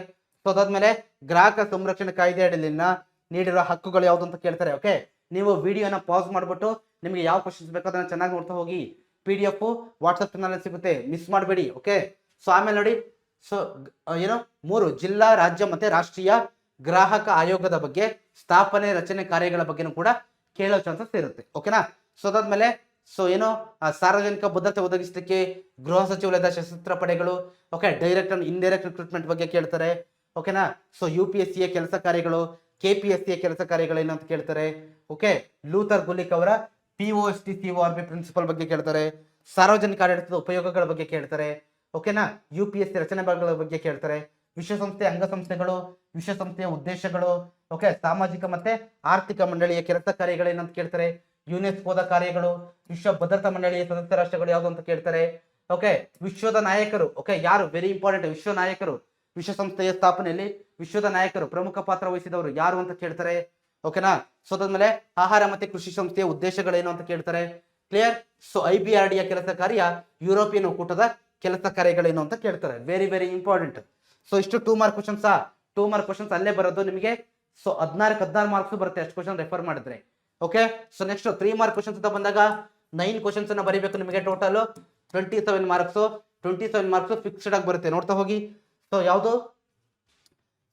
ಸೊ ಅದಾದ್ಮೇಲೆ ಗ್ರಾಹಕ ಸಂರಕ್ಷಣೆ ಕಾಯ್ದೆ ಅಡಿಯಲ್ಲಿನ ನೀಡಿರುವ ಹಕ್ಕುಗಳು ಯಾವುದು ಅಂತ ಕೇಳ್ತಾರೆ. ಓಕೆ. ನೀವು ವಿಡಿಯೋನ ಪಾಸ್ ಮಾಡ್ಬಿಟ್ಟು ನಿಮಗೆ ಯಾವ ಕ್ವಶನ್ಸ್ ಬೇಕೋ ಅದನ್ನ ಚೆನ್ನಾಗಿ ನೋಡ್ತಾ ಹೋಗಿ. PDF ವಾಟ್ಸ್ಆಪ್ ಚಾನಲ್ ಸಿಗುತ್ತೆ, ಮಿಸ್ ಮಾಡಬೇಡಿ. ಓಕೆ. ಸೊ ಆಮೇಲೆ ನೋಡಿ, ಸೊ ಏನು 3 ಜಿಲ್ಲಾ, ರಾಜ್ಯ ಮತ್ತೆ ರಾಷ್ಟ್ರೀಯ ಗ್ರಾಹಕ ಆಯೋಗದ ಬಗ್ಗೆ, ಸ್ಥಾಪನೆ, ರಚನೆ, ಕಾರ್ಯಗಳ ಬಗ್ಗೆನೂ ಕೂಡ ಕೇಳೋ ಚಾನ್ಸಸ್ ಇರುತ್ತೆ. ಓಕೆನಾ. ಸೊ ಅದಾದ್ಮೇಲೆ ಸೊ ಏನು ಸಾರ್ವಜನಿಕ ಭದ್ರತೆ ಒದಗಿಸಲಿಕ್ಕೆ ಗೃಹ ಸಚಿವಾಲಯದ ಸಶಸ್ತ್ರ ಪಡೆಗಳು, okay, direct and indirect recruitment ಬಗ್ಗೆ ಕೇಳ್ತಾರೆ. ಓಕೆನಾ. ಸೊ UPSC ಕೆಲಸ ಕಾರ್ಯಗಳು, KPSC ಕೆಲಸ ಕಾರ್ಯಗಳೇನು ಅಂತ ಕೇಳ್ತಾರೆ. ಓಕೆ. ಲೂಥರ್ ಗುಲಿಕ್ ಅವರ POST CORB ಪ್ರಿನ್ಸಿಪಲ್ ಬಗ್ಗೆ ಕೇಳ್ತಾರೆ. ಸಾರ್ವಜನಿಕ ಆಡಳಿತದ ಉಪಯೋಗಗಳ ಬಗ್ಗೆ ಕೇಳ್ತಾರೆ. ಓಕೆನಾ. UPSC ರಚನೆ ಭಾಗಗಳ ಬಗ್ಗೆ ಕೇಳ್ತಾರೆ. ವಿಶ್ವಸಂಸ್ಥೆ ಅಂಗಸಂಸ್ಥೆಗಳು, ವಿಶ್ವಸಂಸ್ಥೆಯ ಉದ್ದೇಶಗಳು, ಓಕೆ, ಸಾಮಾಜಿಕ ಮತ್ತೆ ಆರ್ಥಿಕ ಮಂಡಳಿಯ ಕೆಲಸ ಕಾರ್ಯಗಳೇನು ಅಂತ ಕೇಳ್ತಾರೆ. ಯುನೆಸ್ಕೋದ ಕಾರ್ಯಗಳು, ವಿಶ್ವ ಭದ್ರತಾ ಮಂಡಳಿಯ ಸದಸ್ಯ ರಾಷ್ಟ್ರಗಳು ಯಾವುದು ಅಂತ ಕೇಳ್ತಾರೆ. ಓಕೆ. ವಿಶ್ವದ ನಾಯಕರು, ಓಕೆ, ಯಾರು ವೆರಿ ಇಂಪಾರ್ಟೆಂಟ್, ವಿಶ್ವ ನಾಯಕರು, ವಿಶ್ವಸಂಸ್ಥೆಯ ಸ್ಥಾಪನೆಯಲ್ಲಿ ವಿಶ್ವದ ನಾಯಕರು ಪ್ರಮುಖ ಪಾತ್ರ ವಹಿಸಿದವರು ಯಾರು ಅಂತ ಕೇಳ್ತಾರೆ. ಓಕೆನಾ. ಸೊ ಅದಾದ್ಮೇಲೆ ಆಹಾರ ಮತ್ತೆ ಕೃಷಿ ಸಂಸ್ಥೆಯ ಉದ್ದೇಶಗಳೇನು ಅಂತ ಕೇಳ್ತಾರೆ. ಕ್ಲಿಯರ್. ಸೊ IBRD ಯ ಕೆಲಸ ಕಾರ್ಯ, ಯುರೋಪಿಯನ್ ಒಕ್ಕೂಟದ ಕೆಲಸ ಕಾರ್ಯಗಳೇನು ಅಂತ ಕೇಳ್ತಾರೆ. Very very important. ಸೊ ಇಷ್ಟು 2 ಮಾರ್ಕ್ ಕ್ವಶನ್ಸ್. 2 ಮಾರ್ಕ್ ಕ್ವಶನ್ಸ್ ಅಲ್ಲೇ ಬರೋದು ನಿಮಗೆ. ಸೊ 16 ಮಾರ್ಕ್ಸ್ ಬರುತ್ತೆ ಅಷ್ಟು ಕ್ವಶನ್ ರೆಫರ್ ಮಾಡಿದ್ರೆ. Okay. So next 3 mark questions ಅಂತ ಬಂದಾಗ 9 ಕ್ವಶನ್ಸ್ ಅನ್ನ ಬರೀಬೇಕು ನಿಮಗೆ. Total 27 marks. 27 ಮಾರ್ಕ್ಸ್ ಫಿಕ್ಸ್ಡ್ ಆಗಿ ಬರುತ್ತೆ, ನೋಡ್ತಾ ಹೋಗಿ. ಸೊ ಯಾವುದು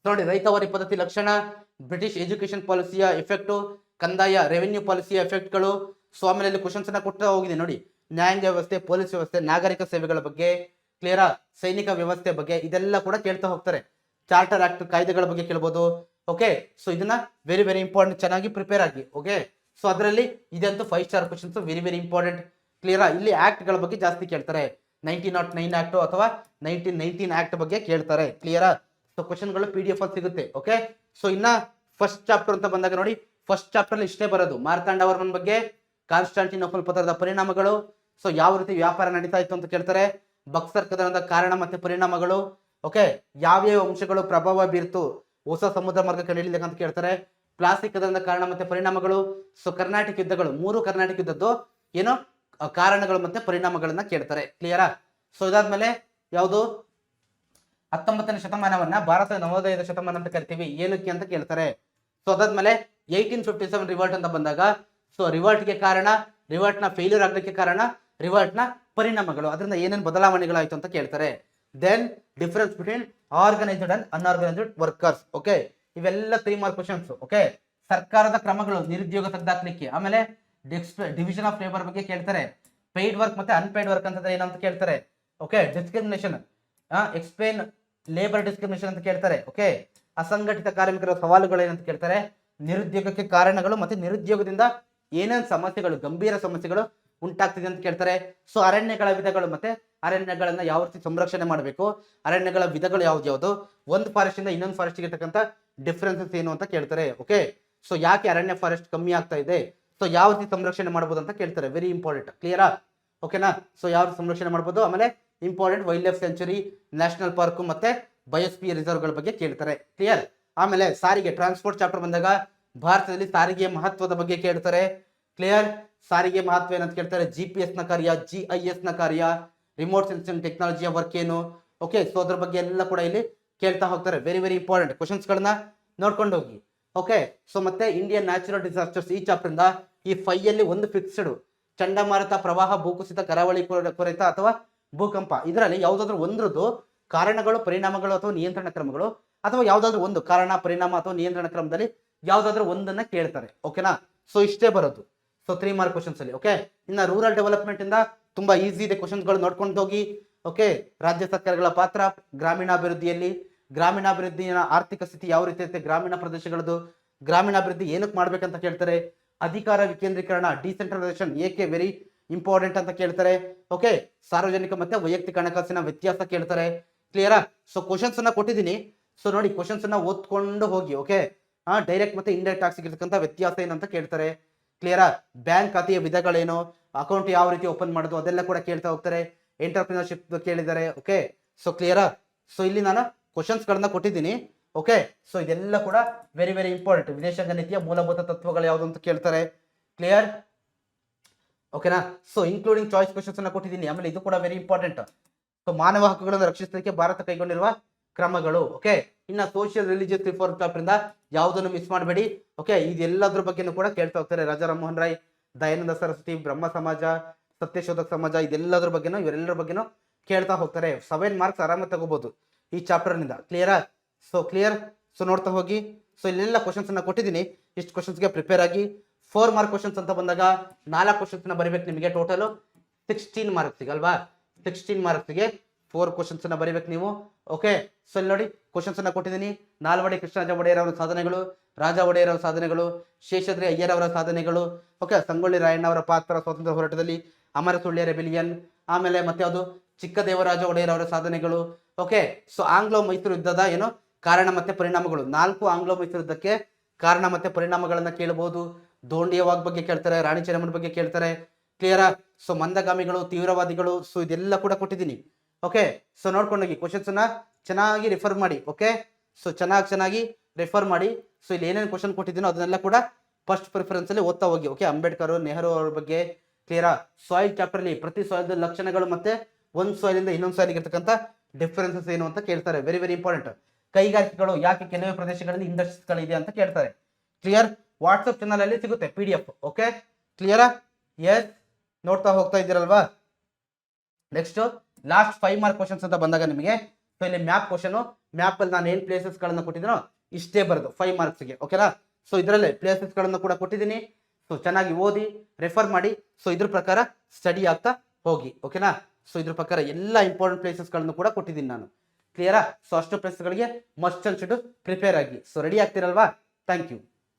ನೋಡಿ, ರೈತವಾರಿ ಪದ್ಧತಿ ಲಕ್ಷಣ, ಬ್ರಿಟಿಷ್ ಎಜುಕೇಶನ್ ಪಾಲಿಸಿಯ ಎಫೆಕ್ಟ್, ಕಂದಾಯ ರೆವೆನ್ಯೂ ಪಾಲಿಸಿಯ ಎಫೆಕ್ಟ್ಗಳು. ಸೊ ಆಮೇಲೆ ಇಲ್ಲಿ ಕ್ವಶನ್ಸ್ ಅನ್ನ ಕೊಡ್ತಾ ಹೋಗಿದೆ ನೋಡಿ. ನ್ಯಾಯಾಂಗ ವ್ಯವಸ್ಥೆ, ಪೊಲೀಸ್ ವ್ಯವಸ್ಥೆ, ನಾಗರಿಕ ಸೇವೆಗಳ ಬಗ್ಗೆ, ಕ್ಲಿಯರಾ, ಸೈನಿಕ ವ್ಯವಸ್ಥೆ ಬಗ್ಗೆ, ಇದೆಲ್ಲ ಕೂಡ ಕೇಳ್ತಾ ಹೋಗ್ತಾರೆ. ಚಾರ್ಟರ್ ಆಕ್ಟ್ ಕಾಯ್ದೆಗಳ ಬಗ್ಗೆ ಕೇಳ್ಬೋದು. ಓಕೆ. ಸೊ ಇದನ್ನ ವೆರಿ ವೆರಿ ಇಂಪಾರ್ಟೆಂಟ್, ಚೆನ್ನಾಗಿ ಪ್ರಿಪೇರ್ ಆಗಿ. ಓಕೆ. ಸೊ ಅದರಲ್ಲಿ ಇದಂತೂ 5 star questions, very very important. ಕ್ಲಿಯರಾ. ಇಲ್ಲಿ ಆಕ್ಟ್ ಗಳ ಬಗ್ಗೆ ಜಾಸ್ತಿ ಕೇಳ್ತಾರೆ. 1909 ಆಕ್ಟ್ ಅಥವಾ 1919 ಆಕ್ಟ್ ಬಗ್ಗೆ ಕೇಳ್ತಾರೆ. ಕ್ಲಿಯರಾ. ಸೊ ಕ್ವಶನ್ಗಳು PDF ಅಲ್ಲಿ ಸಿಗುತ್ತೆ. ಓಕೆ. ಸೊ ಇನ್ನ ಫಸ್ಟ್ ಚಾಪ್ಟರ್ ಅಂತ ಬಂದಾಗ ನೋಡಿ, ಫಸ್ಟ್ ಚಾಪ್ಟರ್ ಅಲ್ಲಿ ಇಷ್ಟೇ ಬರೋದು. ಮಾರ್ತಾಂಡವರ್ಮನ್ ಬಗ್ಗೆ, ಕಾನ್ಸ್ಟಾಂಟಿನೋಪಲ್ ಪತ್ರದ ಪರಿಣಾಮಗಳು, ಸೊ ಯಾವ ರೀತಿ ವ್ಯಾಪಾರ ನಡೀತಾ ಇತ್ತು ಅಂತ ಕೇಳ್ತಾರೆ. ಬಕ್ಸರ್ ಕದನದ ಕಾರಣ ಮತ್ತೆ ಪರಿಣಾಮಗಳು. ಓಕೆ. ಯಾವ್ಯಾವ ಅಂಶಗಳು ಪ್ರಭಾವ ಬೀರ್ತು ಹೊಸ ಸಮುದ್ರ ಮಾರ್ಗ ಕಂಡುಹಿಡಿಯಲಿಕ್ಕೆ ಅಂತ ಕೇಳ್ತಾರೆ. ಪ್ಲಾಸ್ಟಿಕ್ ಕದನದ ಕಾರಣ ಮತ್ತೆ ಪರಿಣಾಮಗಳು. ಸೊ ಕರ್ನಾಟಕ ಯುದ್ಧಗಳು, 3 ಕರ್ನಾಟಕ ಯುದ್ಧದ್ದು ಏನು ಕಾರಣಗಳು ಮತ್ತೆ ಪರಿಣಾಮಗಳನ್ನ ಕೇಳ್ತಾರೆ. ಕ್ಲಿಯರಾ. ಸೊ ಇದಾದ್ಮೇಲೆ ಯಾವುದು 19ನೇ ಶತಮಾನವನ್ನ ಭಾರತ ನವೋದಯದ ಶತಮಾನ ಅಂತ ಕರಿತೀವಿ, ಏನಕ್ಕೆ ಅಂತ ಕೇಳ್ತಾರೆ. ಸೊ ಅದಾದ್ಮೇಲೆ 1857 ರಿವೋಲ್ಟ್ ಅಂತ ಬಂದಾಗ, ಸೊ ರಿವೋಲ್ಟ್ಗೆ ಕಾರಣ, ರಿವೋಲ್ಟ್ ನ ಫೇಲ್ಯೂರ್ ಆಗ್ಲಿಕ್ಕೆ ಕಾರಣ, ರಿವೋಲ್ಟ್ ನ ಪರಿಣಾಮಗಳು, ಅದರಿಂದ ಏನೇನು ಬದಲಾವಣೆಗಳಾಯ್ತು ಅಂತ ಕೇಳ್ತಾರೆ. Then difference between organised and unorganised workers. Okay. ಇವೆಲ್ಲ 3 ಮಾರ್ಕ್ ಕ್ವಶನ್ಸ್. ಓಕೆ. ಸರ್ಕಾರದ ಕ್ರಮಗಳು ನಿರುದ್ಯೋಗ ತೆಗೆದಾಕ್ಲಿಕ್ಕೆ, ಆಮೇಲೆ ಡಿವಿಷನ್ ಆಫ್ ಲೇಬರ್ ಬಗ್ಗೆ ಕೇಳ್ತಾರೆ. ಪೇಯ್ಡ್ ವರ್ಕ್ ಮತ್ತೆ ಅನ್ಪೇಯ್ಡ್ ವರ್ಕ್ ಅಂತಂದ್ರೆ ಏನಂತ ಕೇಳ್ತಾರೆ. Okay. Discrimination, explain labour discrimination ಅಂತ ಕೇಳ್ತಾರೆ. ಓಕೆ. ಅಸಂಘಟಿತ ಕಾರ್ಮಿಕರ ಸವಾಲುಗಳು ಏನಂತ ಕೇಳ್ತಾರೆ. ನಿರುದ್ಯೋಗಕ್ಕೆ ಕಾರಣಗಳು ಮತ್ತೆ ನಿರುದ್ಯೋಗದಿಂದ ಏನೇನು ಸಮಸ್ಯೆಗಳು, ಗಂಭೀರ ಸಮಸ್ಯೆಗಳು ಉಂಟಾಗ್ತಿದೆ ಅಂತ ಕೇಳ್ತಾರೆ. ಸೊ ಅರಣ್ಯಗಳ ವಿಧಗಳು ಮತ್ತೆ ಅರಣ್ಯಗಳನ್ನ ಯಾವ ರೀತಿ ಸಂರಕ್ಷಣೆ ಮಾಡಬೇಕು, ಅರಣ್ಯಗಳ ವಿಧಗಳು ಯಾವ್ದು, ಒಂದು ಫಾರೆಸ್ಟ್ ಇಂದ ಇನ್ನೊಂದು ಫಾರೆಸ್ಟ್ ಇರತಕ್ಕಂತ ಡಿಫ್ರೆನ್ಸಸ್ ಏನು ಅಂತ ಕೇಳ್ತಾರೆ. ಓಕೆ. ಸೊ ಯಾಕೆ ಅರಣ್ಯ ಫಾರೆಸ್ಟ್ ಕಮ್ಮಿ ಆಗ್ತಾ ಇದೆ, ಸೊ ಯಾವ ರೀತಿ ಸಂರಕ್ಷಣೆ ಮಾಡಬಹುದು ಅಂತ ಕೇಳ್ತಾರೆ. Very important. ಕ್ಲಿಯರಾ. ಓಕೆನಾ. ಸೊ ಯಾವ ರೀತಿ ಸಂರಕ್ಷಣೆ ಮಾಡಬಹುದು, ಆಮೇಲೆ important wildlife sanctuary, national park ಮತ್ತೆ ಬಯೋಸ್ಫಿಯರ್ ರಿಸರ್ವ್ ಗಳ ಬಗ್ಗೆ ಕೇಳ್ತಾರೆ. ಕ್ಲಿಯರ್. ಆಮೇಲೆ ಸಾರಿಗೆ, ಟ್ರಾನ್ಸ್ಪೋರ್ಟ್ ಚಾಪ್ಟರ್ ಬಂದಾಗ ಭಾರತದಲ್ಲಿ ಸಾರಿಗೆಯ ಮಹತ್ವದ ಬಗ್ಗೆ ಕೇಳ್ತಾರೆ. ಕ್ಲಿಯರ್. ಸಾರಿಗೆ ಮಹತ್ವ ಏನಂತ ಕೇಳ್ತಾರೆ. GPS ನ ಕಾರ್ಯ, GIS ನ ಕಾರ್ಯ, ರಿಮೋಟ್ ಸೆನ್ಸಿಂಗ್ ಟೆಕ್ನಾಲಜಿಯ ವರ್ಕ್ ಏನು. ಓಕೆ. ಸೊ ಅದ್ರ ಬಗ್ಗೆ ಎಲ್ಲ ಕೂಡ ಇಲ್ಲಿ ಕೇಳ್ತಾ ಹೋಗ್ತಾರೆ. ವೆರಿ ವೆರಿ ಇಂಪಾರ್ಟೆಂಟ್ ಕ್ವಶನ್ಸ್ ಗಳನ್ನ ನೋಡ್ಕೊಂಡು ಹೋಗಿ. ಓಕೆ. ಸೊ ಮತ್ತೆ ಇಂಡಿಯನ್ ನ್ಯಾಚುರಲ್ ಡಿಸಾಸ್ಟರ್ಸ್, ಈ ಚಾಪ್ಟರ್ ಇಂದ ಈ 5 ಅಲ್ಲಿ ಒಂದು ಫಿಕ್ಸ್ಡ್, ಚಂಡಮಾರುತ, ಪ್ರವಾಹ, ಭೂಕುಸಿತ, ಕರಾವಳಿ ಕೊರೆತ ಅಥವಾ ಭೂಕಂಪ, ಇದರಲ್ಲಿ ಯಾವ್ದಾದ್ರು ಒಂದ್ರದ್ದು ಕಾರಣಗಳು, ಪರಿಣಾಮಗಳು ಅಥವಾ ನಿಯಂತ್ರಣ ಕ್ರಮಗಳು ಅಥವಾ ಯಾವ್ದಾದ್ರು ಒಂದು ಕಾರಣ ಪರಿಣಾಮ ಅಥವಾ ನಿಯಂತ್ರಣ ಕ್ರಮದಲ್ಲಿ ಯಾವ್ದಾದ್ರು ಒಂದನ್ನ ಕೇಳ್ತಾರೆ. ಓಕೆನಾ? ಸೊ ಇಷ್ಟೇ ಬರೋದು. ಸೊ 3 ಮಾರ್ಕ್ ಕ್ವಶನ್ಸ್ ಅಲ್ಲಿ. ಓಕೆ, ಇನ್ನ ರೂರಲ್ ಡೆವಲಪ್ಮೆಂಟ್ ಇಂದ ತುಂಬಾ ಈಸಿ ಇದೆ ಕ್ವಶನ್ಸ್ಗಳು, ನೋಡ್ಕೊಂಡು ಹೋಗಿ. ಓಕೆ, ರಾಜ್ಯ ಸರ್ಕಾರಗಳ ಪಾತ್ರ ಗ್ರಾಮೀಣಾಭಿವೃದ್ಧಿಯಲ್ಲಿ, ಗ್ರಾಮೀಣಾಭಿವೃದ್ಧಿಯ ಆರ್ಥಿಕ ಸ್ಥಿತಿ ಯಾವ ರೀತಿ ಇರುತ್ತೆ, ಗ್ರಾಮೀಣ ಪ್ರದೇಶಗಳದ್ದು ಗ್ರಾಮೀಣಾಭಿವೃದ್ಧಿ ಏನಕ್ಕೆ ಮಾಡ್ಬೇಕಂತ ಕೇಳ್ತಾರೆ, ಅಧಿಕಾರ ವಿಕೇಂದ್ರೀಕರಣ ಡಿಸೆಂಟ್ರಲೈಸೇಷನ್ ಏಕೆ ವೆರಿ ಇಂಪಾರ್ಟೆಂಟ್ ಅಂತ ಕೇಳ್ತಾರೆ. ಓಕೆ, ಸಾರ್ವಜನಿಕ ಮತ್ತೆ ವೈಯಕ್ತಿಕ ಹಣಕಾಸಿನ ವ್ಯತ್ಯಾಸ ಕೇಳ್ತಾರೆ. ಕ್ಲಿಯರಾ? ಸೊ ಕ್ವಶನ್ಸ್ ಅನ್ನ ಕೊಟ್ಟಿದ್ದೀನಿ. ಸೊ ನೋಡಿ, ಕ್ವಶನ್ಸ್ ಅನ್ನ ಓದ್ಕೊಂಡು ಹೋಗಿ. ಓಕೆ, ಡೈರೆಕ್ಟ್ ಮತ್ತೆ ಇಂಡೈರೆಕ್ಟ್ ಟ್ಯಾಕ್ಸ್ ಇರ್ತಕ್ಕಂಥ ವ್ಯತ್ಯಾಸ ಏನಂತ ಕೇಳ್ತಾರೆ. ಕ್ಲಿಯರಾ? ಬ್ಯಾಂಕ್ ಖಾತೆಯ ವಿಧಗಳೇನು, ಅಕೌಂಟ್ ಯಾವ ರೀತಿ ಓಪನ್ ಮಾಡೋದು ಅದೆಲ್ಲ ಕೂಡ ಕೇಳ್ತಾ ಹೋಗ್ತಾರೆ. ಎಂಟರ್ಪ್ರಿನರ್ಶಿಪ್ ಕೇಳಿದ್ದಾರೆ. ಓಕೆ, ಸೊ ಕ್ಲಿಯರಾ? ಸೊ ಇಲ್ಲಿ ನಾನು ಕ್ವಶನ್ಸ್ ಗಳನ್ನ ಕೊಟ್ಟಿದ್ದೀನಿ. ಓಕೆ, ಸೊ ಇದೆಲ್ಲ ಕೂಡ ವೆರಿ ವೆರಿ ಇಂಪಾರ್ಟೆಂಟ್. ವಿದೇಶಾಂಗ ನೀತಿಯ ಮೂಲಭೂತ ತತ್ವಗಳು ಯಾವುದು ಅಂತ ಕೇಳ್ತಾರೆ. ಕ್ಲಿಯರ್? ಓಕೆನಾ? ಸೊ ಇನ್ಕ್ಲೂಡಿಂಗ್ ಚಾಯ್ಸ್ ಕ್ವಶನ್ಸ್ ಅನ್ನ ಕೊಟ್ಟಿದ್ದೀನಿ. ಆಮೇಲೆ ಇದು ಕೂಡ ವೆರಿ ಇಂಪಾರ್ಟೆಂಟ್. ಸೊ ಮಾನವ ಹಕ್ಕುಗಳನ್ನು ರಕ್ಷಿಸಲಿಕ್ಕೆ ಭಾರತ ಕೈಗೊಂಡಿರುವ ಕ್ರಮಗಳು. ಓಕೆ, ಇನ್ನ ಸೋಷಿಯಲ್ ರಿಲಿಜಿಯಸ್ ರಿಫಾರ್ಮ್ ಚಾಪ್ಟರ್ ಇಂದ ಯಾವುದನ್ನು ಮಿಸ್ ಮಾಡಬೇಡಿ. ಓಕೆ, ಇದೆಲ್ಲದ್ರ ಬಗ್ಗೆನೂ ಕೂಡ ಕೇಳ್ತಾ ಹೋಗ್ತಾರೆ. ರಾಜಾ ರಾಮಮೋಹನ್ ರಾಯ್, ದಯಾನಂದ ಸರಸ್ವತಿ, ಬ್ರಹ್ಮ ಸಮಾಜ, ಸತ್ಯಶೋಧಕ ಸಮಾಜ, ಇದೆಲ್ಲದ್ರ ಬಗ್ಗೆನೂ ಇವರೆಲ್ಲರ ಬಗ್ಗೆನೂ ಕೇಳ್ತಾ ಹೋಗ್ತಾರೆ. 7 ಮಾರ್ಕ್ಸ್ ಆರಾಮಾಗಿ ತಗೋಬಹುದು ಈ ಚಾಪ್ಟರ್ ನಿಂದ. ಕ್ಲಿಯರಾ? So clear? ಸೊ ನೋಡ್ತಾ ಹೋಗಿ. ಸೊ ಇಲ್ಲೆಲ್ಲ ಕ್ವಶನ್ಸ್ ಅನ್ನ ಕೊಟ್ಟಿದ್ದೀನಿ. ಇಷ್ಟು ಕ್ವಶನ್ಸ್ಗೆ ಪ್ರಿಪೇರ್ ಆಗಿ. 4 ಮಾರ್ಕ್ ಕ್ವಶನ್ಸ್ ಅಂತ ಬಂದಾಗ 4 ಕ್ವಶನ್ಸ್ ಬರೀಬೇಕು ನಿಮಗೆ. ಟೋಟಲ್ 16 ಮಾರ್ಕ್ಸ್ ಅಲ್ವಾ? 16 ಮಾರ್ಕ್ಸ್ಗೆ 4 ಕ್ವಶನ್ಸ್ ಅನ್ನ ಬರೀಬೇಕು ನೀವು. ಓಕೆ, ಸೊ ಇಲ್ಲಿ ನೋಡಿ ಕ್ವಶನ್ಸ್ ಅನ್ನ ಕೊಟ್ಟಿದ್ದೀನಿ. ನಾಲ್ವಡಿ ಕೃಷ್ಣರಾಜ ಒಡೆಯರ್ ಅವರ ಸಾಧನೆಗಳು, ರಾಜ ಒಡೆಯರ್ ಅವರ ಸಾಧನೆಗಳು, ಶೇಷಾದ್ರಿ ಅಯ್ಯರ್ ಅವರ ಸಾಧನೆಗಳು, ಓಕೆ, ಸಂಗೊಳ್ಳಿ ರಾಯಣ್ಣ ಅವರ ಪಾತ್ರ ಸ್ವಾತಂತ್ರ್ಯ ಹೋರಾಟದಲ್ಲಿ, ಅಮರ ಸುಳ್ಯ ರೆಬಿಲಿಯನ್, ಆಮೇಲೆ ಮತ್ತೆ ಅದು ಚಿಕ್ಕದೇವರಾಜ ಒಡೆಯರ್ ಅವರ ಸಾಧನೆಗಳು. ಓಕೆ, ಸೊ ಆಂಗ್ಲೋ ಮೈಸೂರು ಯುದ್ಧದ ಏನು ಕಾರಣ ಮತ್ತೆ ಪರಿಣಾಮಗಳು, 4 ಆಂಗ್ಲೋ ಮೈಸೂರು ಯುದ್ಧಕ್ಕೆ ಕಾರಣ ಮತ್ತೆ ಪರಿಣಾಮಗಳನ್ನ ಕೇಳಬಹುದು. ದೋಂಡಿಯವಾಗ್ ಬಗ್ಗೆ ಕೇಳ್ತಾರೆ, ರಾಣಿ ಚೆನ್ನಮ್ಮನ ಬಗ್ಗೆ ಕೇಳ್ತಾರೆ. ಕ್ಲಿಯರಾ? ಸೊ ಮಂದಗಾಮಿಗಳು, ತೀವ್ರವಾದಿಗಳು, ಸೊ ಇದೆಲ್ಲ ಕೂಡ ಕೊಟ್ಟಿದ್ದೀನಿ. ಓಕೆ, ಸೊ ನೋಡ್ಕೊಂಡೋಗಿ ಕ್ವಶನ್ಸ್ ಅನ್ನ ಚೆನ್ನಾಗಿ ರಿಫರ್ ಮಾಡಿ. ಓಕೆ, ಸೊ ಚೆನ್ನಾಗಿ ರಿಫರ್ ಮಾಡಿ. ಸೊ ಇಲ್ಲಿ ಏನೇನು ಕ್ವಶನ್ ಕೊಟ್ಟಿದ್ದೀನೋ ಅದನ್ನೆಲ್ಲ ಕೂಡ ಫಸ್ಟ್ ಪ್ರಿಫರೆನ್ಸ್ ಅಲ್ಲಿ ಓದ್ತಾ ಹೋಗಿ. ಓಕೆ, ಅಂಬೇಡ್ಕರ್, ನೆಹರು ಅವರ ಬಗ್ಗೆ. ಕ್ಲಿಯರಾ? ಸಾಯಿಲ್ ಚಾಪ್ಟರ್ ಅಲ್ಲಿ ಪ್ರತಿ ಸಾಯಿಲ್ದ ಲಕ್ಷಣಗಳು ಮತ್ತೆ ಒಂದು ಸಾಯಿಲ್ ಇಂದ ಇನ್ನೊಂದು ಸಾಯಿಲ್ ಇರ್ತಕ್ಕಂಥ ಡಿಫರೆನ್ಸಸ್ ಏನು ಅಂತ ಕೇಳ್ತಾರೆ. Very very important. ಕೈಗಾರಿಕೆಗಳು ಯಾಕೆ ಕೆಲವೇ ಪ್ರದೇಶಗಳಲ್ಲಿ ಇಂಡಸ್ಟ್ರೀಸ್ಗಳಿದೆ ಅಂತ ಕೇಳ್ತಾರೆ. ಕ್ಲಿಯರ್? ವಾಟ್ಸ್ಆಪ್ ಚಾನಲ್ ಅಲ್ಲಿ ಸಿಗುತ್ತೆ PDF. ಓಕೆ, ಕ್ಲಿಯರಾ? ಎಸ್, ನೋಡ್ತಾ ಹೋಗ್ತಾ ಇದ್ದೀರಲ್ವಾ? ನೆಕ್ಸ್ಟ್ ಲಾಸ್ಟ್ 5 ಮಾರ್ಕ್ ಕ್ವಶನ್ಸ್ ಅಂತ ಬಂದಾಗ ನಿಮಗೆ ಸೊ ಇಲ್ಲಿ ಮ್ಯಾಪ್ ಕ್ವಶನ್, ಮ್ಯಾಪ್ ಅಲ್ಲಿ ನಾನು ಏನ್ ಪ್ಲೇಸಸ್ ಗಳನ್ನ ಕೊಟ್ಟಿದ್ದೀನೋ ಇಷ್ಟೇ ಬರೋದು 5 ಮಾರ್ಕ್ಸ್ಗೆ. ಓಕೆನಾ? ಸೊ ಇದರಲ್ಲೇ ಪ್ಲೇಸಸ್ ಗಳನ್ನ ಕೂಡ ಕೊಟ್ಟಿದ್ದೀನಿ. ಸೊ ಚೆನ್ನಾಗಿ ಓದಿ, ರೆಫರ್ ಮಾಡಿ. ಸೊ ಇದ್ರ ಪ್ರಕಾರ ಸ್ಟಡಿ ಆಗ್ತಾ ಹೋಗಿ. ಓಕೆನಾ? ಸೊ ಇದ್ರ ಪ್ರಕಾರ ಎಲ್ಲ ಇಂಪಾರ್ಟೆಂಟ್ ಪ್ಲೇಸಸ್ ಗಳನ್ನು ಕೂಡ ಕೊಟ್ಟಿದ್ದೀನಿ ನಾನು. ಕ್ಲಿಯರಾ? ಸೊ ಅಷ್ಟು ಪ್ಲೇಸ್ಗಳಿಗೆ ಮಸ್ಟ್ ಅಂಡ್ ಶುಡ್ ಪ್ರಿಪೇರ್ ಆಗಿ. ಸೊ ರೆಡಿ ಆಗ್ತಿರಲ್ವಾ? Thank you.